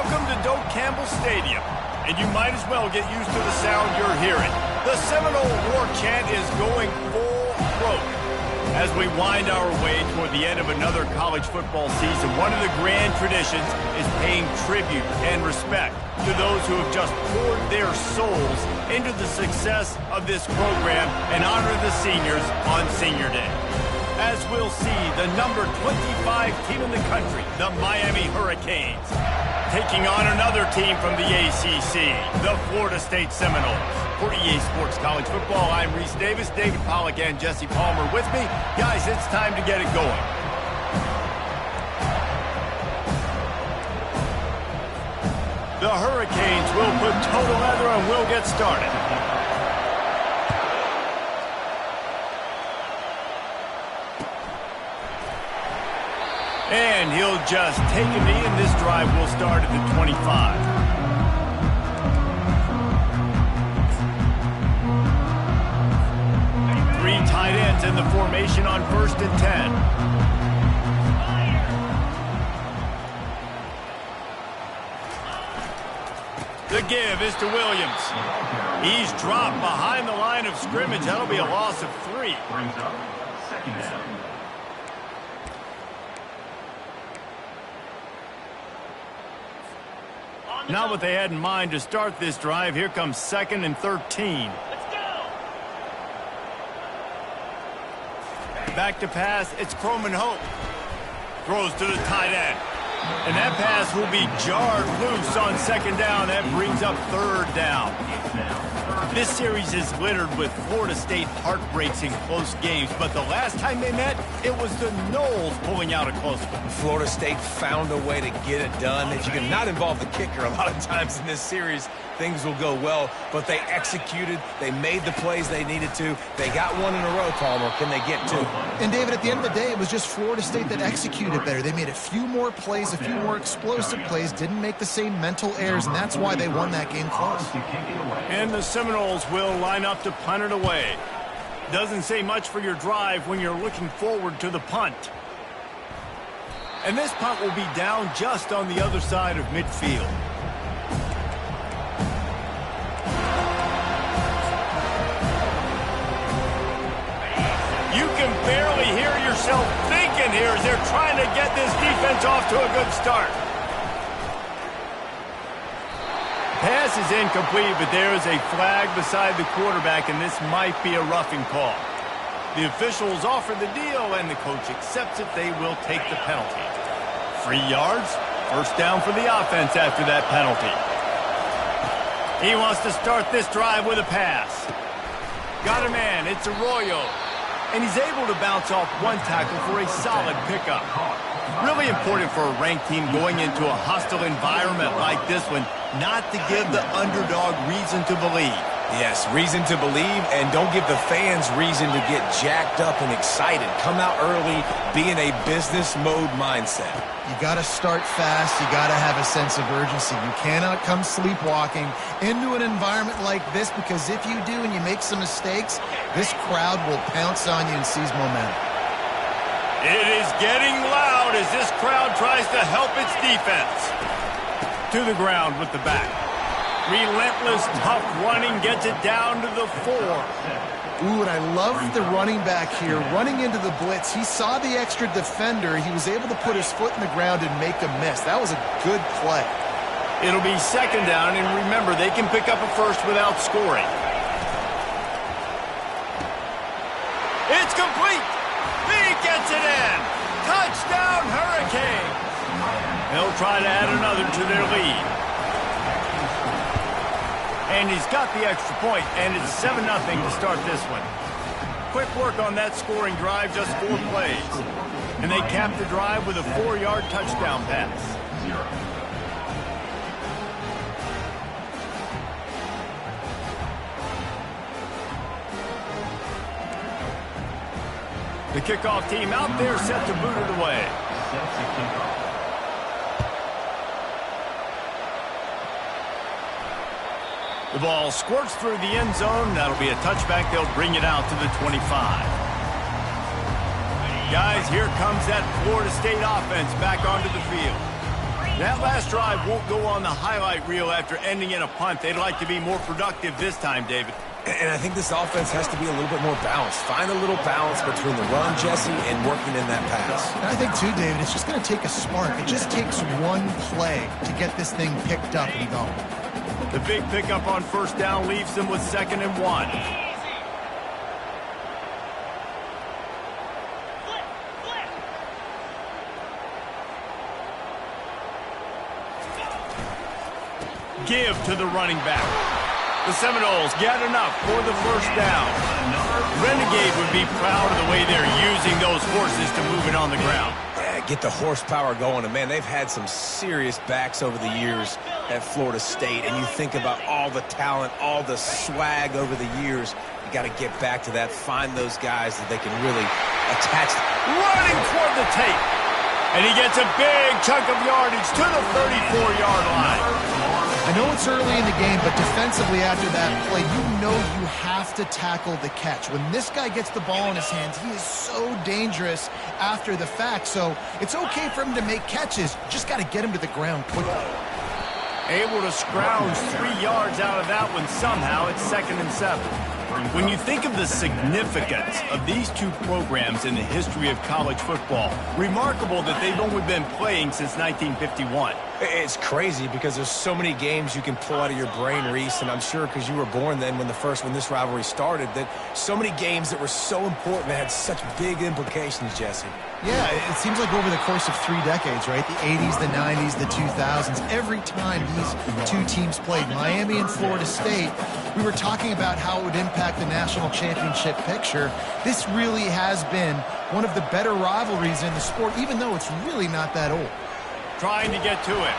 Welcome to Doak Campbell Stadium, and you might as well get used to the sound you're hearing. The Seminole war chant is going full throat. As we wind our way toward the end of another college football season, one of the grand traditions is paying tribute and respect to those who have just poured their souls into the success of this program and honor the seniors on Senior Day. As we'll see, the number 25 team in the country, the Miami Hurricanes, taking on another team from the ACC, the Florida State Seminoles. For EA Sports College Football, I'm Reese Davis, David Pollack, and Jesse Palmer with me. Guys, it's time to get it going. The Hurricanes will put total leather and we'll get started. And he'll just take a knee, and this drive will start at the 25. Three tight ends in the formation on 1st and 10. The give is to Williams. He's dropped behind the line of scrimmage. That'll be a loss of 3. Brings up second down. Not what they had in mind to start this drive. Here comes 2nd and 13. Let's go! Back to pass, it's Croman Hope. Throws to the tight end. And that pass will be jarred loose on 2nd down. That brings up 3rd down. This series is littered with Florida State heartbreaks in close games, but the last time they met, it was the Noles pulling out a close one. Florida State found a way to get it done. If you can not involve the kicker a lot of times in this series, things will go well, but they executed. They made the plays they needed to. They got one in a row, Palmer. Can they get 2? And, David, at the end of the day, it was just Florida State that executed better. They made a few more plays, a few more explosive plays, didn't make the same mental errors, and that's why they won that game close. And the Seminoles will line up to punt it away. Doesn't say much for your drive when you're looking forward to the punt. And this punt will be down just on the other side of midfield. You can barely hear yourself thinking here as they're trying to get this defense off to a good start. Pass is incomplete, but there is a flag beside the quarterback, and this might be a roughing call. The officials offer the deal, and the coach accepts it. They will take the penalty. 3 yards, 1st down for the offense after that penalty. He wants to start this drive with a pass. Got a man, it's Arroyo. And he's able to bounce off one tackle for a solid pickup. Really important for a ranked team going into a hostile environment like this one, not to give the underdog reason to believe. Yes, reason to believe, and don't give the fans reason to get jacked up and excited. Come out early, be in a business mode mindset. You got to start fast. You got to have a sense of urgency. You cannot come sleepwalking into an environment like this, because if you do and you make some mistakes, this crowd will pounce on you and seize momentum. It is getting loud as this crowd tries to help its defense. To the ground with the back. Relentless, tough running gets it down to the 4. Ooh, and I love the running back here. Running into the blitz, he saw the extra defender. He was able to put his foot in the ground and make a miss. That was a good play. It'll be 2nd down, and remember, they can pick up a first without scoring. It's complete. He gets it in. Touchdown, Hurricanes. They'll try to add another to their lead. And he's got the extra point, and it's 7-0 to start this one. Quick work on that scoring drive, just 4 plays. And they cap the drive with a 4-yard touchdown pass. The kickoff team out there set to boot it away. The ball squirts through the end zone. That'll be a touchback. They'll bring it out to the 25. Guys, here comes that Florida State offense back onto the field. That last drive won't go on the highlight reel after ending in a punt. They'd like to be more productive this time, David. And I think this offense has to be a little bit more balanced. Find a little balance between the run, Jesse, and working in that pass. And I think, too, David, it's just going to take a spark. It just takes one play to get this thing picked up and going. The big pickup on first down leaves them with 2nd and 1. Give to the running back. The Seminoles get enough for the first down. Renegade would be proud of the way they're using those horses to move it on the ground. Yeah, get the horsepower going. And, man, they've had some serious backs over the years at Florida State. And you think about all the talent, all the swag over the years. You got to get back to that. Find those guys that they can really attach. Running toward the tape. And he gets a big chunk of yardage to the 34-yard line. I know it's early in the game, but defensively after that play, you know you have to tackle the catch. When this guy gets the ball in his hands, he is so dangerous after the fact. So it's okay for him to make catches. Just got to get him to the ground quickly. Able to scrounge 3 yards out of that one somehow. It's 2nd and 7. When you think of the significance of these two programs in the history of college football, remarkable that they've only been playing since 1951. It's crazy because there's so many games you can pull out of your brain, Reese, and I'm sure because you were born then when this rivalry started, that so many games that were so important that had such big implications, Jesse. Yeah, it seems like over the course of 3 decades, right? The 80s, the 90s, the 2000s, every time these two teams played, Miami and Florida State, we were talking about how it would impact the national championship picture. This really has been one of the better rivalries in the sport, even though it's really not that old. Trying to get to it.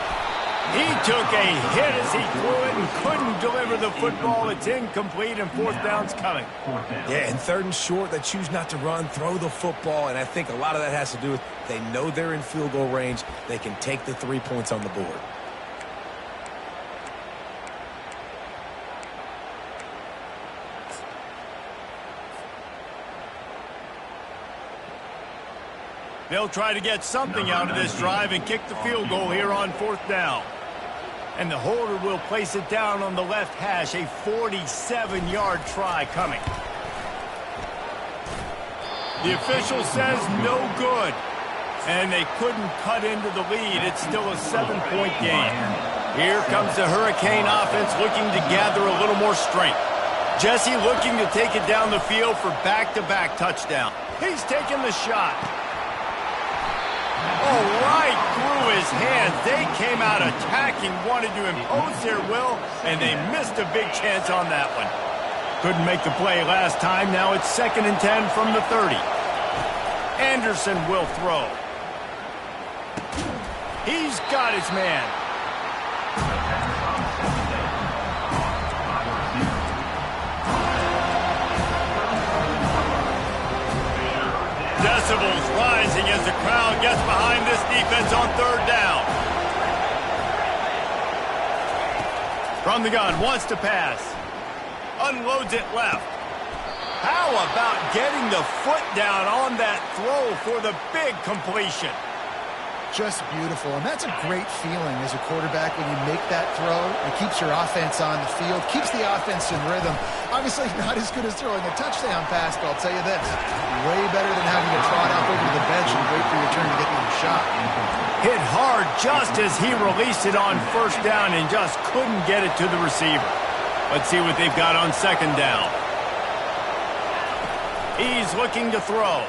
He took a hit as he threw it and couldn't deliver the football. It's incomplete and 4th down's coming. Yeah, and 3rd and short, they choose not to run, throw the football, and I think a lot of that has to do with they know they're in field goal range. They can take the 3 points on the board. They'll try to get something out of this drive and kick the field goal here on 4th down. And the holder will place it down on the left hash. A 47-yard try coming. The official says no good. And they couldn't cut into the lead. It's still a 7-point game. Here comes the Hurricane offense looking to gather a little more strength. Jesse looking to take it down the field for back-to-back touchdown. He's taking the shot. Oh, right through his hands. They came out attacking, wanted to impose their will, and they missed a big chance on that one. Couldn't make the play last time. Now it's 2nd and 10 from the 30. Anderson will throw. He's got his man. Decibels rising as the crowd gets behind this defense on 3rd down. From the gun, wants to pass. Unloads it left. How about getting the foot down on that throw for the big completion? Just beautiful, and that's a great feeling as a quarterback when you make that throw. It keeps your offense on the field, keeps the offense in rhythm. Obviously not as good as throwing a touchdown pass, but I'll tell you this, way better than having to trot off over to the bench and wait for your turn to get another shot. Hit hard just as he released it on 1st down and just couldn't get it to the receiver. Let's see what they've got on 2nd down. He's looking to throw.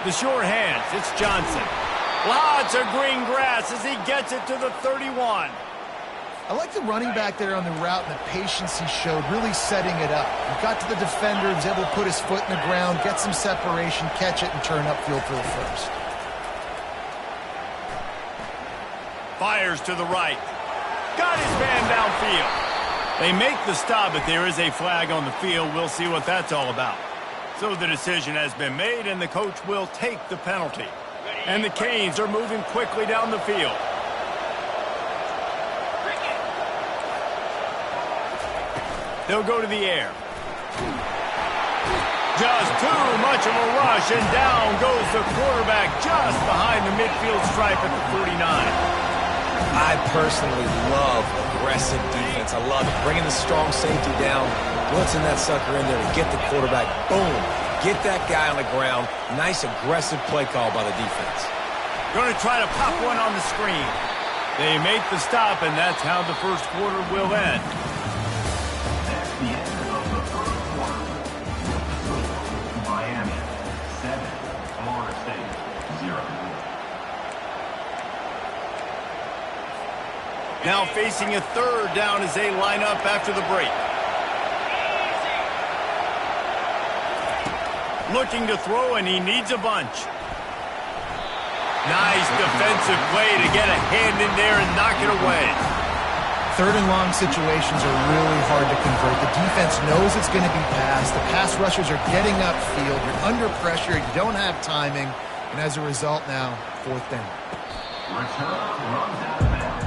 The short hands, it's Johnson. Lots of green grass as he gets it to the 31. I like the running back there on the route and the patience he showed, really setting it up. He got to the defender, was able to put his foot in the ground, get some separation, catch it, and turn upfield for the first. Fires to the right. Got his man downfield. They make the stop, but there is a flag on the field. We'll see what that's all about. So the decision has been made, and the coach will take the penalty. And the Canes are moving quickly down the field. They'll go to the air. Just too much of a rush, and down goes the quarterback just behind the midfield stripe at the 49. I personally love aggressive defense. I love it. Bringing the strong safety down, blitzing that sucker in there to get the quarterback. Boom. Get that guy on the ground. Nice aggressive play call by the defense. Going to try to pop one on the screen. They make the stop, and that's how the first quarter will end. That's the end of the first quarter. Miami 7, Florida State 0. Now facing a third down as they line up after the break. Looking to throw, and he needs a bunch. Nice defensive play to get a hand in there and knock it away. Third and long situations are really hard to convert. The defense knows it's going to be passed. The pass rushers are getting upfield. You're under pressure. You don't have timing. And as a result now, fourth down. Return runs out of bounds.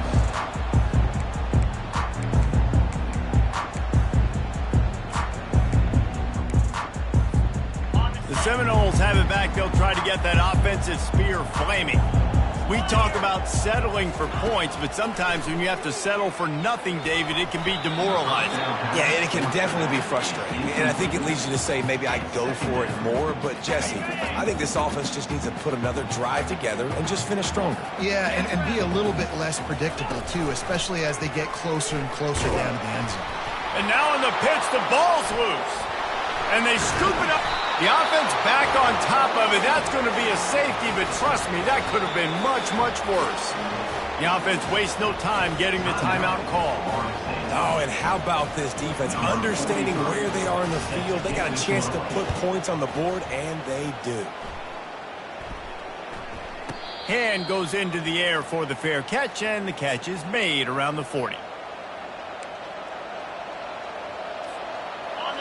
The Seminoles have it back. They'll try to get that offensive spear flaming. We talk about settling for points, but sometimes when you have to settle for nothing, David, it can be demoralizing. Yeah, and it can definitely be frustrating. And I think it leads you to say maybe I go for it more. But, Jesse, I think this offense just needs to put another drive together and just finish stronger. Yeah, and be a little bit less predictable, too, especially as they get closer and closer down to the end zone. And now in the pitch, the ball's loose. And they scoop it up. The offense back on top of it. That's going to be a safety, but trust me, that could have been much, much worse. The offense wastes no time getting the timeout call. Oh, and how about this defense? Understanding where they are in the field. They got a chance to put points on the board, and they do. Hand goes into the air for the fair catch, and the catch is made around the 40.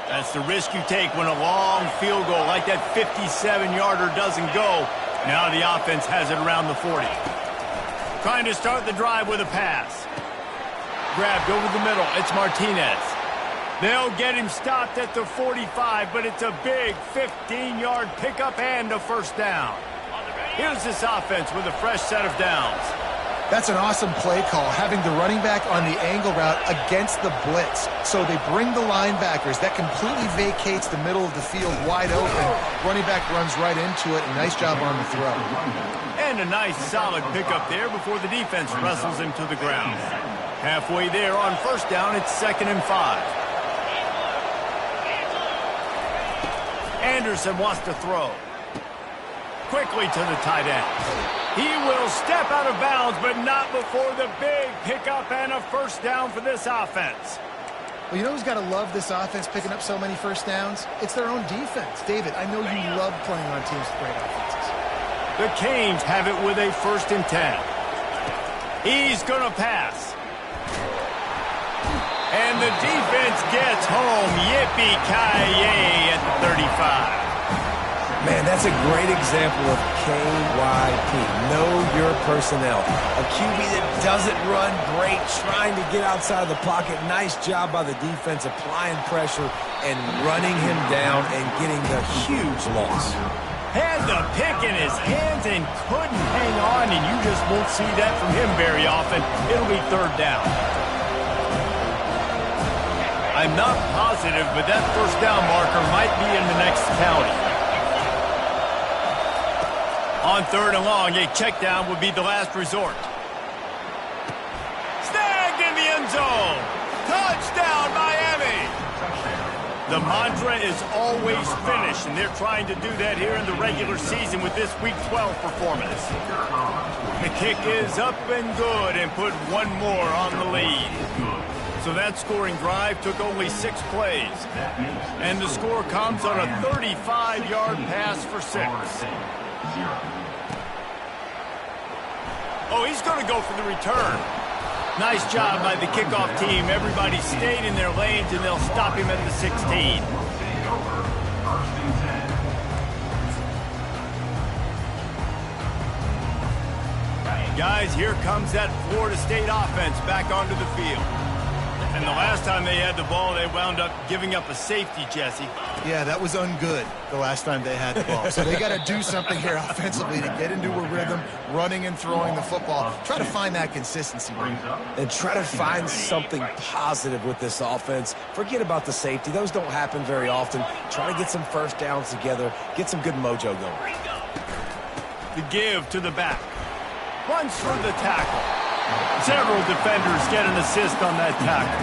That's the risk you take when a long field goal like that 57-yarder doesn't go. Now the offense has it around the 40. Trying to start the drive with a pass. Grabbed over the middle. It's Martinez. They'll get him stopped at the 45, but it's a big 15-yard pickup and a first down. Here's this offense with a fresh set of downs. That's an awesome play call, having the running back on the angle route against the blitz. So they bring the linebackers. That completely vacates the middle of the field wide open. Running back runs right into it. Nice job on the throw. And a nice solid pickup there before the defense wrestles him to the ground. Halfway there on first down, it's 2nd and 5. Anderson wants to throw. Quickly to the tight end. He will step out of bounds, but not before the big pickup and a first down for this offense. Well, you know who's got to love this offense picking up so many first downs? It's their own defense. David, I know you love playing on teams with great offenses. The Canes have it with a 1st and 10. He's going to pass. And the defense gets home. Yippee-ki-yay at the 35. Man, that's a great example of KYP. Know your personnel. A QB that doesn't run great, trying to get outside the pocket. Nice job by the defense, applying pressure and running him down and getting the huge loss. Had the pick in his hands and couldn't hang on, and you just won't see that from him very often. It'll be 3rd down. I'm not positive, but that first down marker might be in the next county. On 3rd and long, a check down would be the last resort. Snagged in the end zone. Touchdown, Miami. The mantra is always finish, and they're trying to do that here in the regular season with this Week 12 performance. The kick is up and good and put one more on the lead. So that scoring drive took only 6 plays. And the score comes on a 35-yard pass for 6. Oh, he's going to go for the return. Nice job by the kickoff team. Everybody stayed in their lanes, and they'll stop him at the 16. Guys, here comes that Florida State offense back onto the field. And the last time they had the ball, they wound up giving up a safety, Jesse. Yeah, that was ungood the last time they had the ball. So they got to do something here offensively to get into a rhythm, running and throwing the football. Try to find that consistency. And try to find something positive with this offense. Forget about the safety. Those don't happen very often. Try to get some first downs together. Get some good mojo going. The give to the back. Runs through the tackle. Several defenders get an assist on that tackle.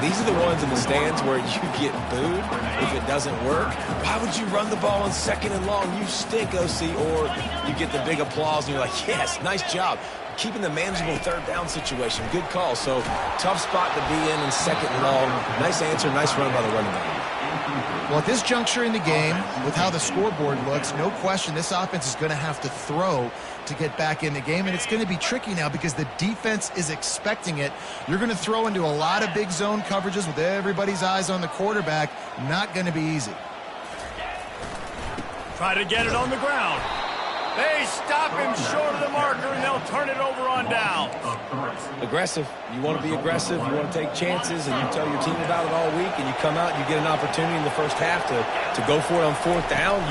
These are the ones in the stands where you get booed if it doesn't work. Why would you run the ball on 2nd and long? You stink, OC. Or you get the big applause and you're like, yes, nice job. Keeping the manageable 3rd down situation. Good call. So tough spot to be in 2nd and long. Nice answer, nice run by the running back. Well, at this juncture in the game, with how the scoreboard looks, no question this offense is going to have to throw to get back in the game, and it's going to be tricky now because the defense is expecting it. You're going to throw into a lot of big zone coverages with everybody's eyes on the quarterback. Not going to be easy. Try to get it on the ground. They stop him short of the marker, and they'll turn it over on down. Aggressive. You want to be aggressive. You want to take chances, and you tell your team about it all week, and you come out and you get an opportunity in the first half to go for it on 4th down.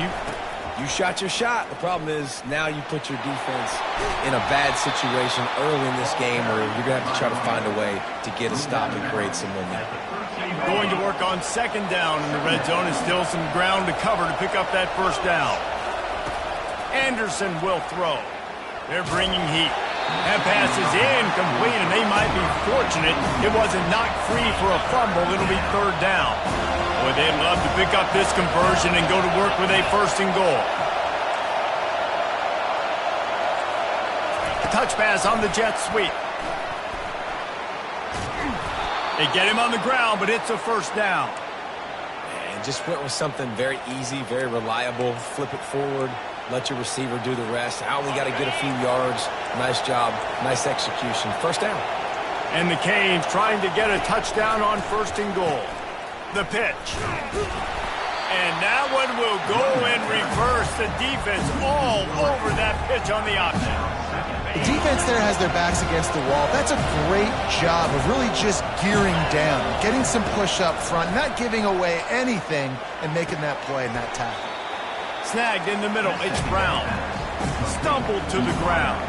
You shot your shot. The problem is now you put your defense in a bad situation early in this game where you're going to have to try to find a way to get a stop and create some momentum. Going to work on 2nd down in the red zone, and still some ground to cover to pick up that 1st down. Anderson will throw. They're bringing heat. That pass is incomplete, and they might be fortunate it wasn't knocked free for a fumble. It'll be 3rd down. Boy, they'd love to pick up this conversion and go to work with a 1st and goal. Touch pass on the jet sweep. They get him on the ground, but it's a 1st down. And just went with something very easy, very reliable. Flip it forward. Let your receiver do the rest. I only got to get a few yards. Nice job. Nice execution. 1st down. And the Canes trying to get a touchdown on 1st and goal. The pitch. And that one will go in reverse. The defense all over that pitch on the option. The defense there has their backs against the wall. That's a great job of really just gearing down, getting some push up front, not giving away anything, and making that play and that tackle. Snagged in the middle. It's Brown. Stumbled to the ground.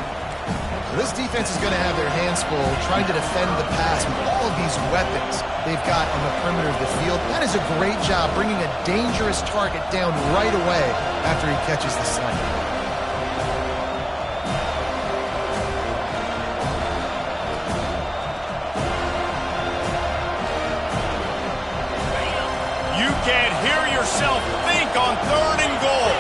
This defense is going to have their hands full trying to defend the pass with all of these weapons they've got on the perimeter of the field. That is a great job bringing a dangerous target down right away after he catches the slant. You can't hear yourself think on 3rd and goal.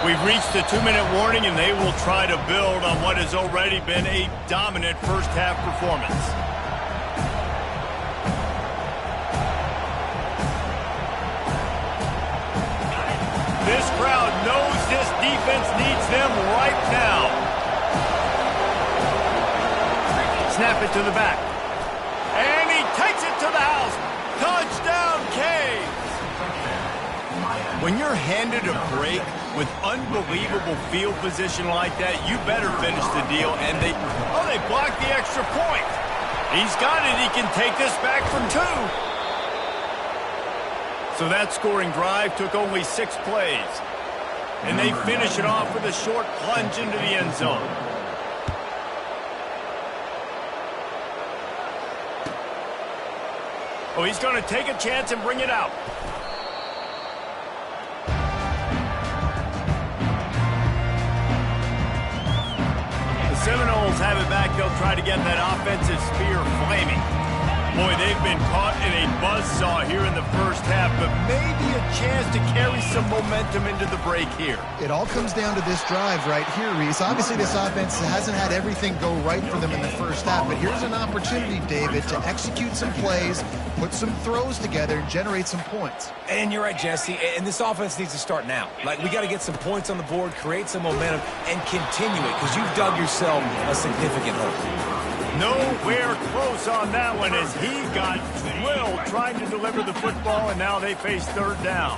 We've reached the 2-minute warning, and they will try to build on what has already been a dominant first-half performance. This crowd knows this defense needs them right now. Snap it to the back. And he takes it to the house. Touchdown, Canes! When you're handed a break with unbelievable field position like that, you better finish the deal. And they blocked the extra point. He's got it. He can take this back from 2. So that scoring drive took only 6 plays. And they finish it off with a short plunge into the end zone. Oh, he's going to take a chance and bring it out. The Seminoles have it back. They'll try to get that offensive spear flaming. Boy, they've been caught in a buzzsaw here in the first half, but maybe a chance to carry some momentum into the break here. It all comes down to this drive right here, Reese. Obviously, this offense hasn't had everything go right for them in the first half, but here's an opportunity, David, to execute some plays, put some throws together, and generate some points. And you're right, Jesse, and this offense needs to start now. Like, we got to get some points on the board, create some momentum, and continue it, because you've dug yourself a significant hole. Nowhere close on that one as he got drilled trying to deliver the football, and now they face 3rd down.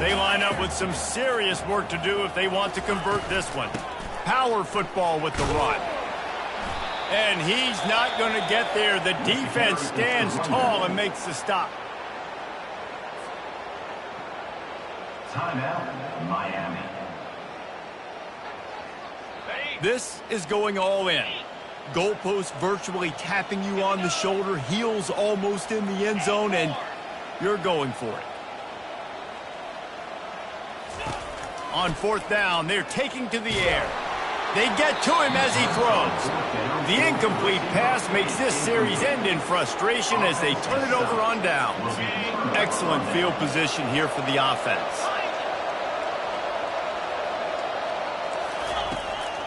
They line up with some serious work to do if they want to convert this one. Power football with the run. And he's not going to get there. The defense stands tall and makes the stop. Timeout, Miami. This is going all in. Goalpost virtually tapping you on the shoulder, heels almost in the end zone, and you're going for it. On fourth down, they're taking to the air. They get to him as he throws. The incomplete pass makes this series end in frustration as they turn it over on downs. Excellent field position here for the offense.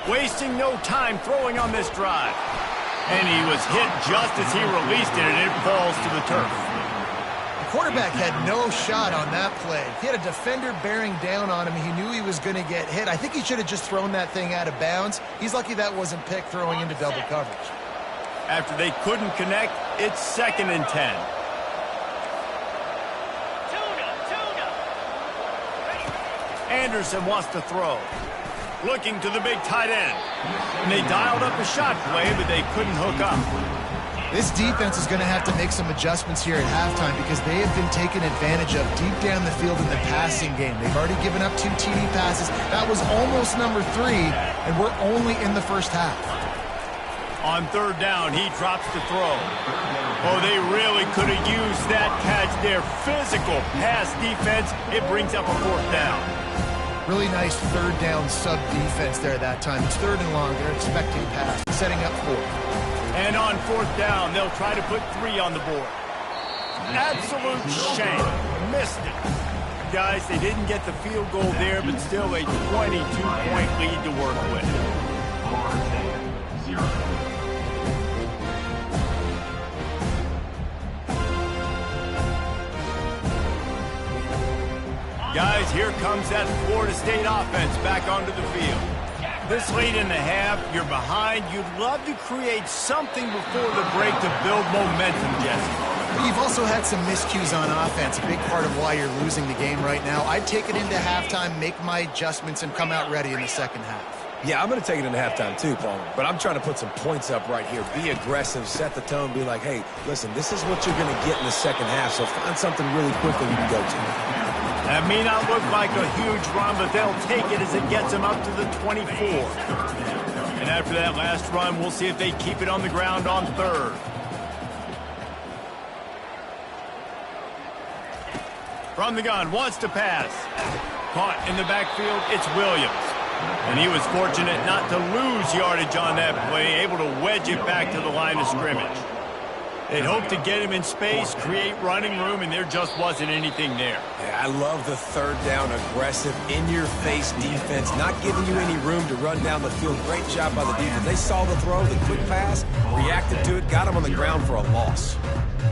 Wasting no time throwing on this drive. And he was hit just as he released it, and it falls to the turf. The quarterback had no shot on that play. He had a defender bearing down on him. He knew he was going to get hit. I think he should have just thrown that thing out of bounds. He's lucky that wasn't picked throwing into double coverage. After they couldn't connect, it's 2nd and 10. Anderson wants to throw. Looking to the big tight end. And they dialed up a shot play, but they couldn't hook up. This defense is going to have to make some adjustments here at halftime because they have been taken advantage of deep down the field in the passing game. They've already given up 2 TD passes. That was almost number 3, and we're only in the first half. On third down, he drops the throw. Oh, they really could have used that catch. Their physical pass defense, it brings up a 4th down. Really nice third down sub defense there that time. It's 3rd and long. They're expecting pass, setting up 4th. And on 4th down, they'll try to put 3 on the board. Absolute shame. Missed it. Guys, they didn't get the field goal there, but still a 22-point lead to work with. 4-0. Guys, here comes that Florida State offense back onto the field. This late in the half, you're behind. You'd love to create something before the break to build momentum, Jesse. You've also had some miscues on offense, a big part of why you're losing the game right now. I'd take it into halftime, make my adjustments, and come out ready in the second half. Yeah, I'm going to take it into halftime too, Palmer. But I'm trying to put some points up right here. Be aggressive, set the tone, be like, hey, listen, this is what you're going to get in the second half, so find something really quickly you can go to. That may not look like a huge run, but they'll take it as it gets them up to the 24. And after that last run, we'll see if they keep it on the ground on 3rd. From the gun, wants to pass. Caught in the backfield, it's Williams. And he was fortunate not to lose yardage on that play, able to wedge it back to the line of scrimmage. They'd hoped to get him in space, create running room, and there just wasn't anything there. Yeah, I love the third down, aggressive, in-your-face defense, not giving you any room to run down the field. Great job by the defense. They saw the throw, the quick pass, reacted to it, got him on the ground for a loss.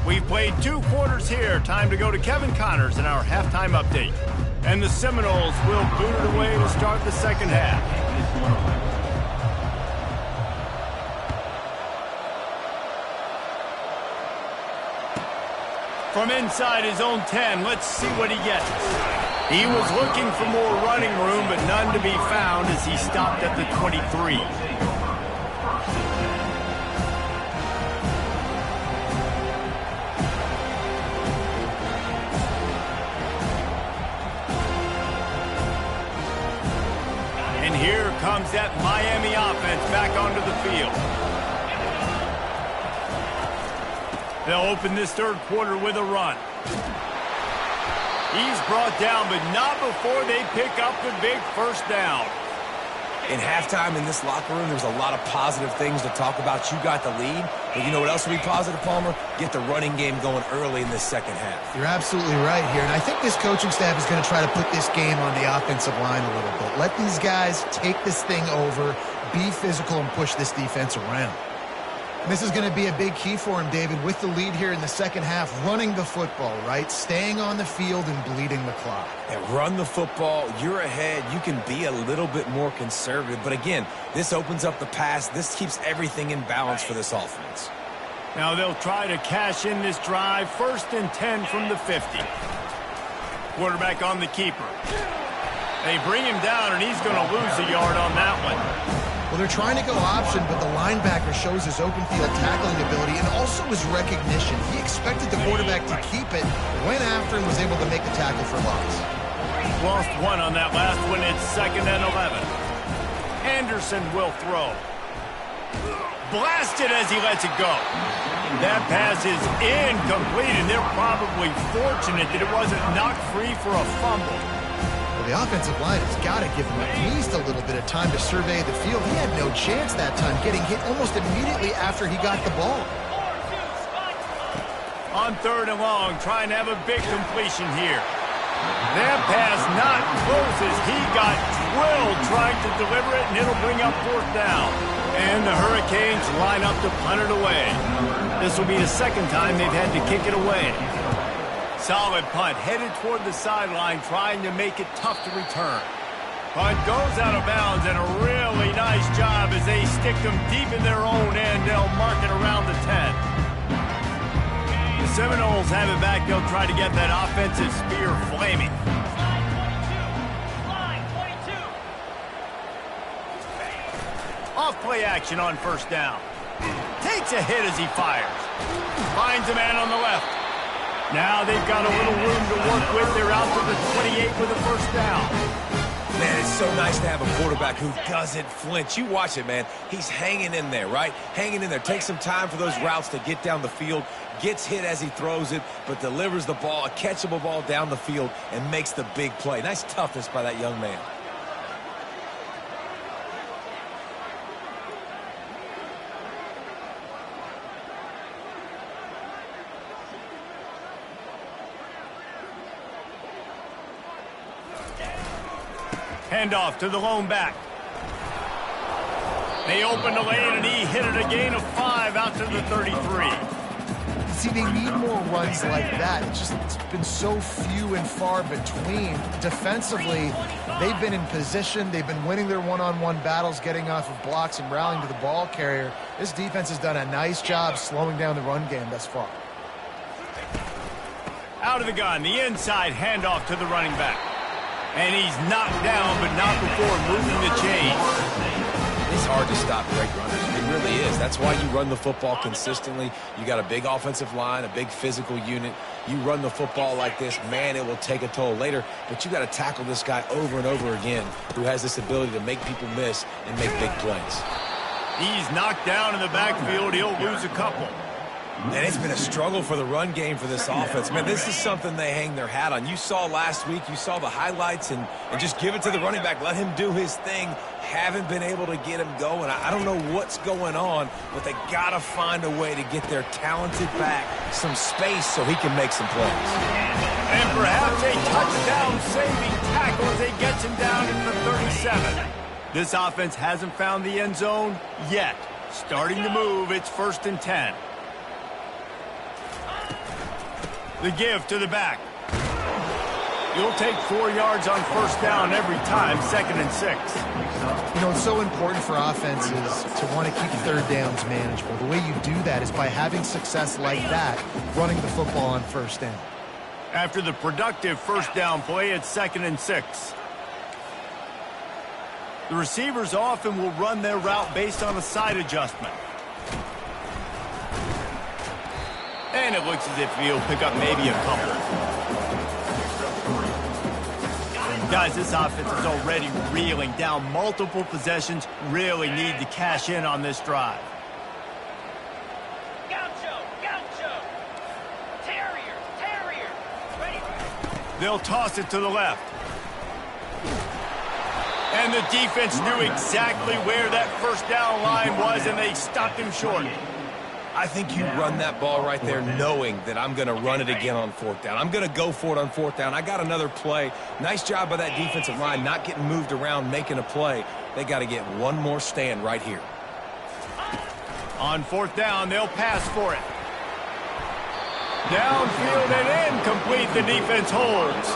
We've played 2 quarters here. Time to go to Kevin Connors in our halftime update. And the Seminoles will boot it away to start the second half. From inside his own 10, let's see what he gets. He was looking for more running room, but none to be found as he stopped at the 23. And here comes that Miami offense back onto the field. They'll open this third quarter with a run. He's brought down, but not before they pick up the big first down. In halftime in this locker room, there's a lot of positive things to talk about. You got the lead, but you know what else will be positive, Palmer? Get the running game going early in this second half. You're absolutely right here, and I think this coaching staff is going to try to put this game on the offensive line a little bit. Let these guys take this thing over, be physical, and push this defense around. And this is going to be a big key for him, David, with the lead here in the second half, running the football, right? Staying on the field and bleeding the clock. Yeah, run the football. You're ahead. You can be a little bit more conservative. But again, this opens up the pass. This keeps everything in balance for this offense. Now they'll try to cash in this drive. 1st and 10 from the 50. Quarterback on the keeper. They bring him down, and he's going to lose a yard on that one. Well, they're trying to go option, but the linebacker shows his open field tackling ability and also his recognition. He expected the quarterback to keep it, went after and was able to make the tackle for loss. Lost one on that last one. It's 2nd and 11. Anderson will throw. Blasted as he lets it go. That pass is incomplete, and they're probably fortunate that it wasn't knocked free for a fumble. Well, the offensive line has got to give him at least a little bit of time to survey the field. He had no chance that time, getting hit almost immediately after he got the ball. On 3rd and long, trying to have a big completion here. That pass not close as he got drilled trying to deliver it, and it'll bring up 4th down. And the Hurricanes line up to punt it away. This will be the 2nd time they've had to kick it away. Solid punt, headed toward the sideline, trying to make it tough to return. Punt goes out of bounds, and a really nice job as they stick them deep in their own end. They'll mark it around the 10. The Seminoles have it back. They'll try to get that offensive spear flaming. Off play action on 1st down. Takes a hit as he fires. Finds a man on the left. Now they've got a little room to work with. They're out to the 28 with a 1st down. Man, it's so nice to have a quarterback who doesn't flinch. You watch it, man. He's hanging in there, right? Hanging in there. Takes some time for those routes to get down the field. Gets hit as he throws it, but delivers the ball, a catchable ball down the field, and makes the big play. Nice toughness by that young man. Handoff to the lone back. They open the lane, and he hit it a gain of 5 out to the 33. See, they need more runs like that. It's been so few and far between. Defensively, they've been in position. They've been winning their one-on-one battles, getting off of blocks and rallying to the ball carrier. This defense has done a nice job slowing down the run game thus far. Out of the gun, the inside handoff to the running back. And he's knocked down, but not before moving the chain. It's hard to stop great runners. It really is. That's why you run the football consistently. You got a big offensive line, a big physical unit. You run the football like this, man, it will take a toll later. But you got to tackle this guy over and over again who has this ability to make people miss and make big plays. He's knocked down in the backfield. He'll lose a couple. And it's been a struggle for the run game for this offense. Man, this is something they hang their hat on. You saw last week, you saw the highlights, and just give it to the running back. Let him do his thing. Haven't been able to get him going. I don't know what's going on, but they got to find a way to get their talented back some space so he can make some plays. And perhaps a touchdown-saving tackle as they get him down in the 37. This offense hasn't found the end zone yet. Starting to move, it's 1st and 10. The give to the back. You'll take 4 yards on 1st down every time, 2nd and 6. You know, it's so important for offenses to want to keep 3rd downs manageable. The way you do that is by having success like that, running the football on 1st down. After the productive 1st down play, it's 2nd and 6. The receivers often will run their route based on a side adjustment. And it looks as if he'll pick up maybe a couple. Guys, this offense is already reeling down multiple possessions. Really need to cash in on this drive. They'll toss it to the left. And the defense knew exactly where that 1st down line was, and they stopped him short. I think you run that ball right there knowing that I'm going to run it again on 4th down. I'm going to go for it on 4th down. I got another play. Nice job by that defensive line, not getting moved around, making a play. They got to get one more stand right here. On 4th down, they'll pass for it. Downfield and incomplete. The defense holds.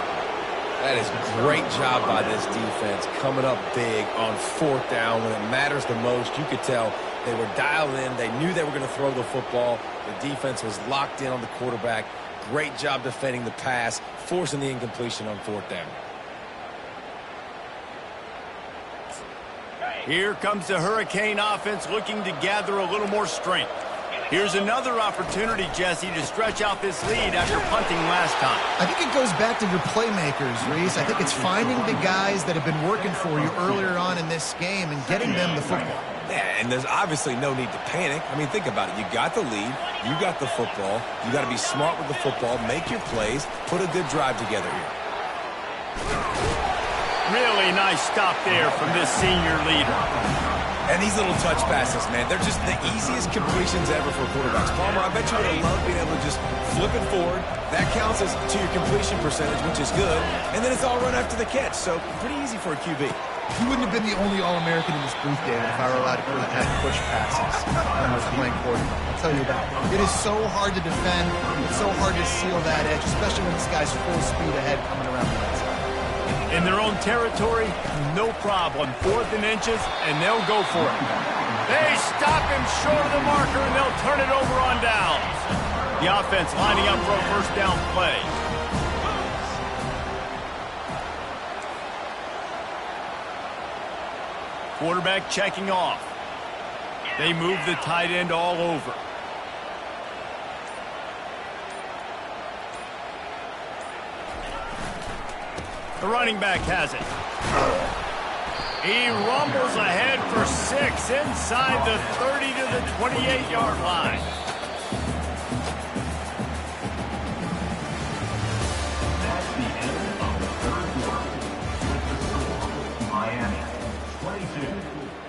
That is a great job by this defense, coming up big on 4th down when it matters the most. You could tell they were dialed in. They knew they were going to throw the football. The defense was locked in on the quarterback. Great job defending the pass, forcing the incompletion on 4th down. Here comes the Hurricane offense looking to gather a little more strength. Here's another opportunity, Jesse, to stretch out this lead after punting last time. I think it goes back to your playmakers, Reese. I think it's finding the guys that have been working for you earlier on in this game and getting them the football. Yeah, and there's obviously no need to panic. I mean, think about it. You got the lead. You got the football. You got to be smart with the football, make your plays, put a good drive together here. Really nice stop there from this senior leader. And these little touch passes, man, they're just the easiest completions ever for quarterbacks. Palmer, I bet you would have loved being able to just flip it forward. That counts as to your completion percentage, which is good. And then it's all run after the catch, so pretty easy for a QB. You wouldn't have been the only All-American in this booth, David, if I were allowed to push passes when I was playing quarterback. I'll tell you that. It is so hard to defend. It's so hard to seal that edge, especially when this guy's full speed ahead coming around the right side. In their own territory, no problem. 4th and inches, and they'll go for it. They stop him short of the marker, and they'll turn it over on downs. The offense lining up for a first down play. Quarterback checking off. They move the tight end all over. The running back has it. He rumbles ahead for 6 inside the 30 to the 28-yard line. That's the end of the third quarter. With the score, Miami 22,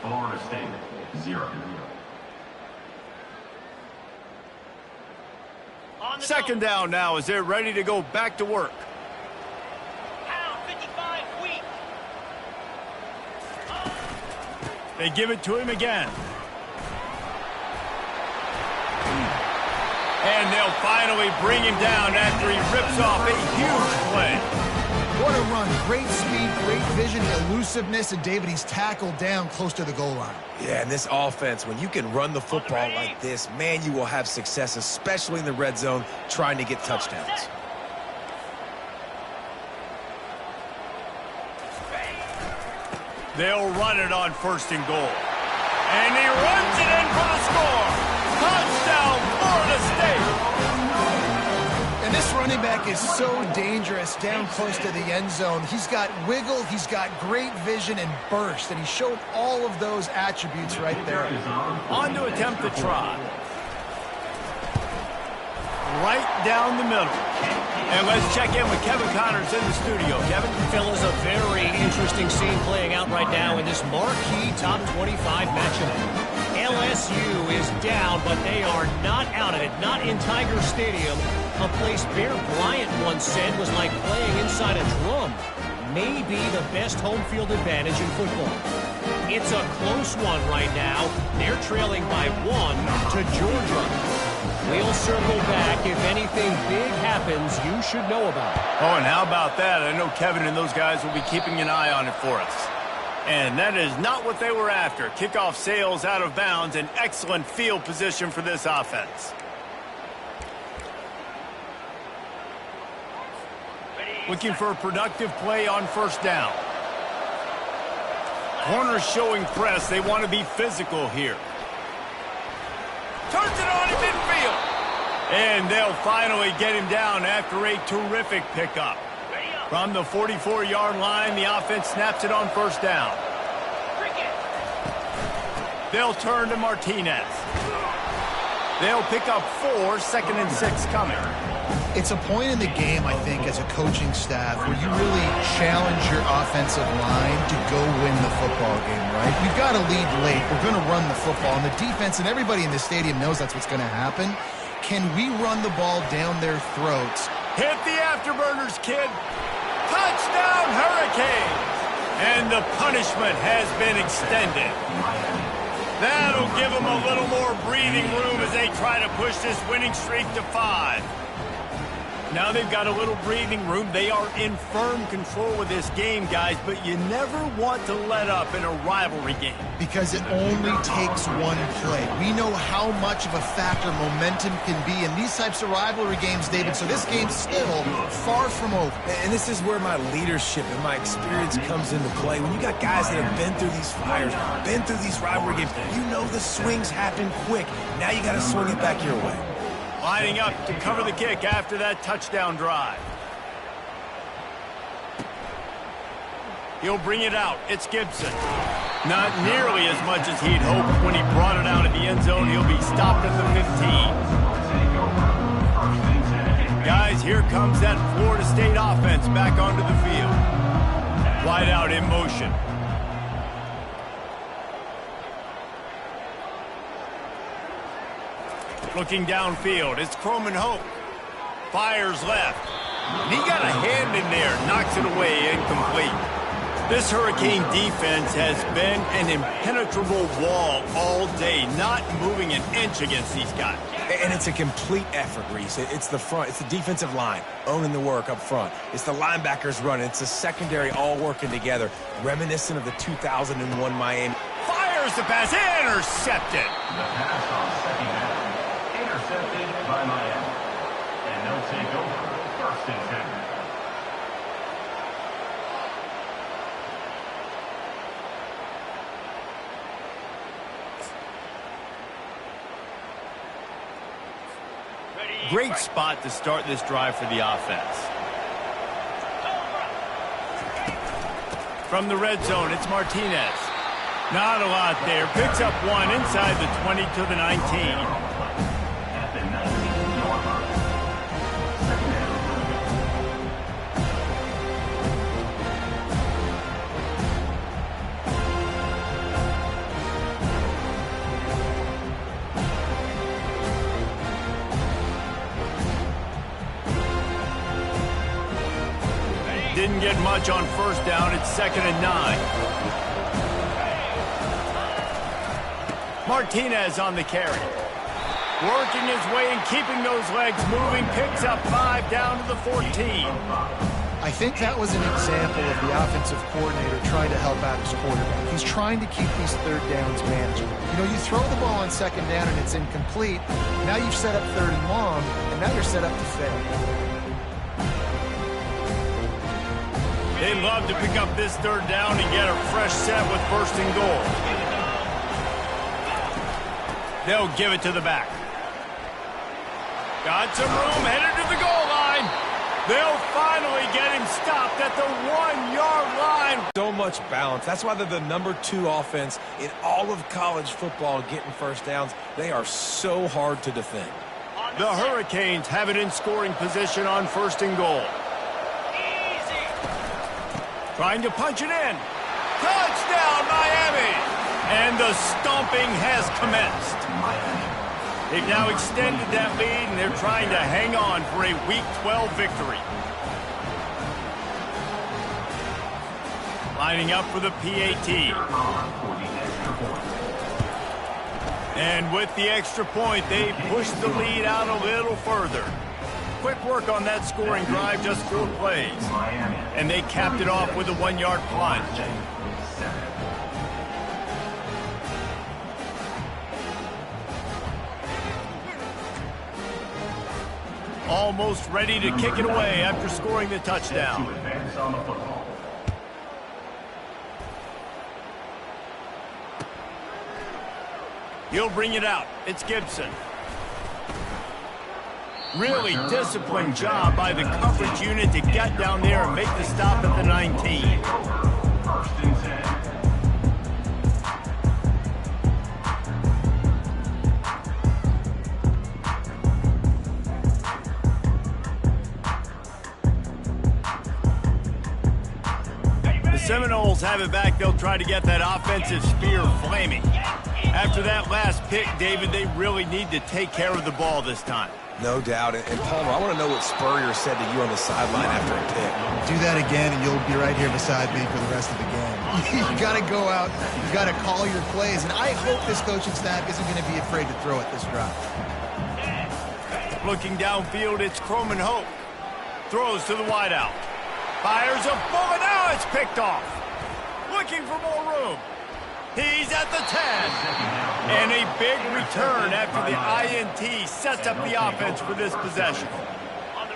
Florida State 0. Second down now as they're ready to go back to work. They give it to him again. And they'll finally bring him down after he rips off a huge play. What a run. Great speed, great vision, elusiveness, and David, he's tackled down close to the goal line. Yeah, and this offense, when you can run the football like this, man, you will have success, especially in the red zone, trying to get touchdowns. They'll run it on 1st and goal. And he runs it in for the score. Touchdown, Florida State. And this running back is so dangerous down close to the end zone. He's got wiggle, he's got great vision and burst, and he showed all of those attributes right there. On to attempt the try. Right down the middle. And let's check in with Kevin Connors in the studio. Kevin? Fellas, a very interesting scene playing out right now in this marquee top 25 matchup. LSU is down, but they are not out of it. Not in Tiger Stadium, a place Bear Bryant once said was like playing inside a drum. Maybe the best home field advantage in football. It's a close one right now. They're trailing by 1 to Georgia. We'll circle back. If anything big happens, you should know about it. Oh, and how about that? I know Kevin and those guys will be keeping an eye on it for us. And that is not what they were after. Kickoff sails out of bounds, an excellent field position for this offense. Looking for a productive play on 1st down. Corners showing press. They want to be physical here. Turns it on in midfield. And they'll finally get him down after a terrific pickup. From the 44-yard line, the offense snaps it on 1st down. They'll turn to Martinez. They'll pick up 4, 2nd and 6 coming. It's a point in the game, I think, as a coaching staff where you really challenge your offensive line to go win the football game, right? We've got to lead late. We're going to run the football. And the defense and everybody in the stadium knows that's what's going to happen. Can we run the ball down their throats? Hit the afterburners, kid. Touchdown, Hurricanes. And the punishment has been extended. That'll give them a little more breathing room as they try to push this winning streak to 5. Now they've got a little breathing room. They are in firm control of this game, guys, but you never want to let up in a rivalry game. Because it only takes one play. We know how much of a factor momentum can be in these types of rivalry games, David, so this game's still far from over. And this is where my leadership and my experience comes into play. When you got guys that have been through these fires, been through these rivalry games, you know the swings happen quick. Now you got to swing it back your way. Lining up to cover the kick after that touchdown drive. He'll bring it out. It's Gibson. Not nearly as much as he'd hoped when he brought it out of the end zone. He'll be stopped at the 15. Guys, here comes that Florida State offense back onto the field. Wide out in motion. Looking downfield, it's Croman Hope. Fires left. And he got a hand in there, knocks it away, incomplete. This Hurricane defense has been an impenetrable wall all day, not moving an inch against these guys. And it's a complete effort, Reese. It's the front, it's the defensive line owning the work up front. It's the linebackers running. It's the secondary all working together, reminiscent of the 2001 Miami. Fires the pass, intercepted. The pass on second down. Intercepted by Miami. And they'll take over first and 10. Great spot to start this drive for the offense. From the red zone, it's Martinez. Not a lot there. Picks up one inside the 20 to the 19. Didn't get much on first down. It's 2nd and 9. Martinez on the carry. Working his way and keeping those legs moving. Picks up 5 down to the 14. I think that was an example of the offensive coordinator trying to help out his quarterback. He's trying to keep these third downs manageable. You know, you throw the ball on 2nd down and it's incomplete. Now you've set up 3rd and long, and now you're set up to fail. They'd love to pick up this 3rd down and get a fresh set with 1st and goal. They'll give it to the back. Got some room, headed to the goal line. They'll finally get him stopped at the 1-yard line. So much balance. That's why they're the #2 offense in all of college football getting first downs. They are so hard to defend. The Hurricanes have it in scoring position on 1st and goal. Trying to punch it in. Touchdown, Miami! And the stomping has commenced. They've now extended that lead, and they're trying to hang on for a Week 12 victory. Lining up for the PAT. And with the extra point, they push the lead out a little further. Quick work on that scoring drive, just 4 plays. And they capped it off with a 1-yard plunge. Almost ready to kick it away after scoring the touchdown. He'll bring it out. It's Gibson. Really disciplined job by the coverage unit to get down there and make the stop at the 19. The Seminoles have it back. They'll try to get that offensive spear flaming. After that last pick, David, they really need to take care of the ball this time. No doubt. And Palmer, I want to know what Spurrier said to you on the sideline after a pick. Do that again, and you'll be right here beside me for the rest of the game. You got to go out. You got to call your plays, and I hope this coaching staff isn't going to be afraid to throw it this drive. Looking downfield, it's Croman Hope. Throws to the wideout. Fires a bullet. Now it's picked off. Looking for more room. He's at the 10. And a big return after the INT sets up the offense for this possession.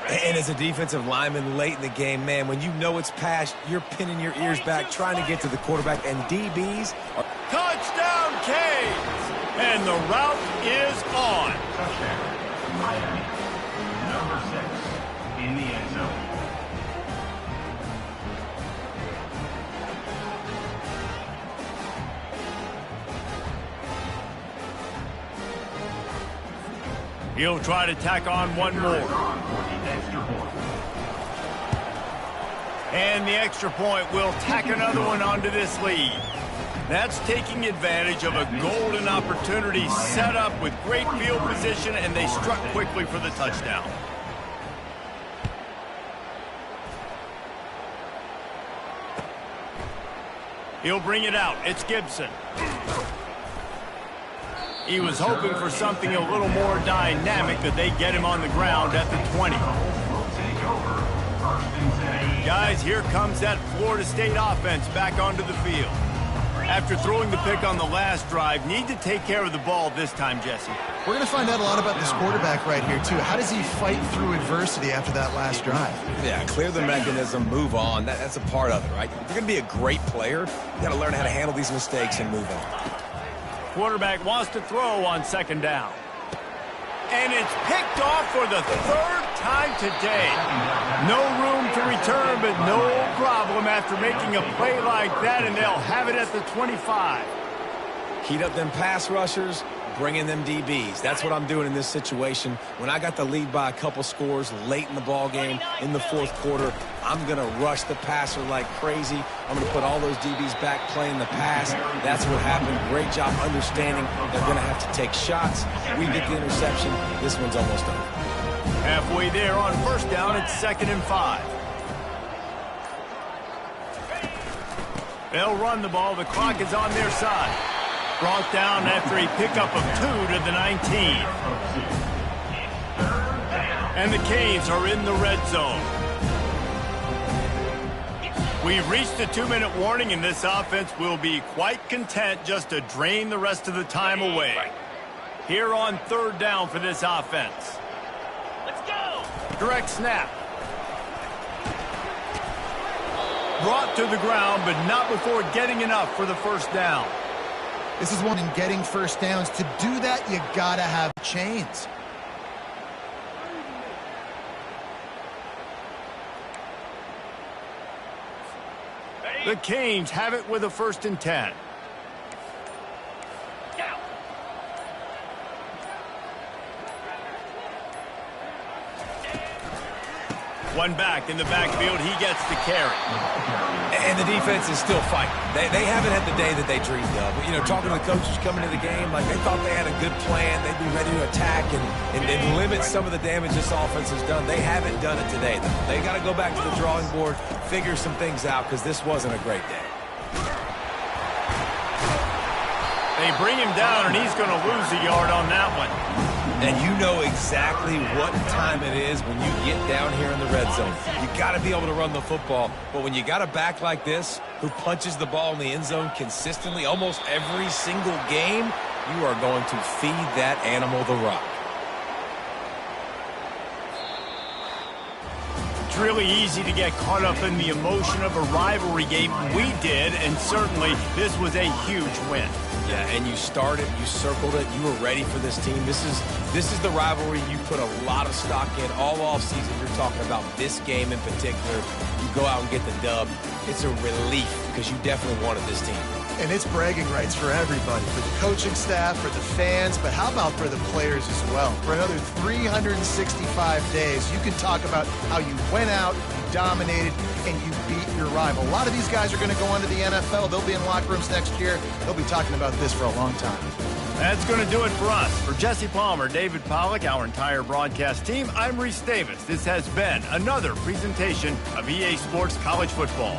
And as a defensive lineman late in the game, man, when you know it's passed, you're pinning your ears back, trying to get to the quarterback, and DBs are... Touchdown, Canes! And the route is on. Touchdown, Miami. Number 6 in the end zone. He'll try to tack on one more. And the extra point will tack another one onto this lead. That's taking advantage of a golden opportunity set up with great field position, and they struck quickly for the touchdown. He'll bring it out. It's Gibson. He was hoping for something a little more dynamic, that they get him on the ground at the 20. Guys, here comes that Florida State offense back onto the field. After throwing the pick on the last drive, need to take care of the ball this time, Jesse. We're going to find out a lot about this quarterback right here, too. How does he fight through adversity after that last drive? Yeah, clear the mechanism, move on. That's a part of it, right? If you're going to be a great player, you got to learn how to handle these mistakes and move on. Quarterback wants to throw on second down. And it's picked off for the third time today. No room to return, but no problem after making a play like that, and they'll have it at the 25. Heat up them pass rushers, bring in them DBs. That's what I'm doing in this situation. When I got the lead by a couple scores late in the ball game, in the fourth quarter, I'm going to rush the passer like crazy. I'm going to put all those DBs back playing the pass. That's what happened. Great job understanding they're going to have to take shots. We get the interception. This one's almost over. Halfway there on first down, it's 2nd and 5. They'll run the ball. The clock is on their side. Brought down after a pickup of 2 to the 19. And the Canes are in the red zone. We've reached the 2-minute warning, and this offense will be quite content just to drain the rest of the time away. Here on 3rd down for this offense. Let's go! Direct snap. Brought to the ground, but not before getting enough for the first down. This is one in getting first downs. To do that, you got to have chains. The Canes have it with a 1st and 10. One back in the backfield. He gets the carry. And the defense is still fighting. They haven't had the day that they dreamed of. But, you know, talking to the coaches coming to the game, like they thought they had a good plan. They'd be ready to attack and limit some of the damage this offense has done. They haven't done it today, though. They got to go back to the drawing board, figure some things out, because this wasn't a great day. They bring him down, and he's going to lose a yard on that one. And you know exactly what time it is when you get down here in the red zone. You got to be able to run the football. But when you got a back like this who punches the ball in the end zone consistently almost every single game, you are going to feed that animal the rock. It's really easy to get caught up in the emotion of a rivalry game. We did, and certainly this was a huge win. Yeah, and you started, you circled it, you were ready for this team. This is the rivalry you put a lot of stock in all offseason. You're talking about this game in particular. You go out and get the dub. It's a relief because you definitely wanted this team. And it's bragging rights for everybody, for the coaching staff, for the fans, but how about for the players as well? For another 365 days, you can talk about how you went out, you dominated, and you beat your rival. A lot of these guys are going to go on to the NFL. They'll be in locker rooms next year. They'll be talking about this for a long time. That's going to do it for us. For Jesse Palmer, David Pollack, our entire broadcast team, I'm Reese Davis. This has been another presentation of EA Sports College Football.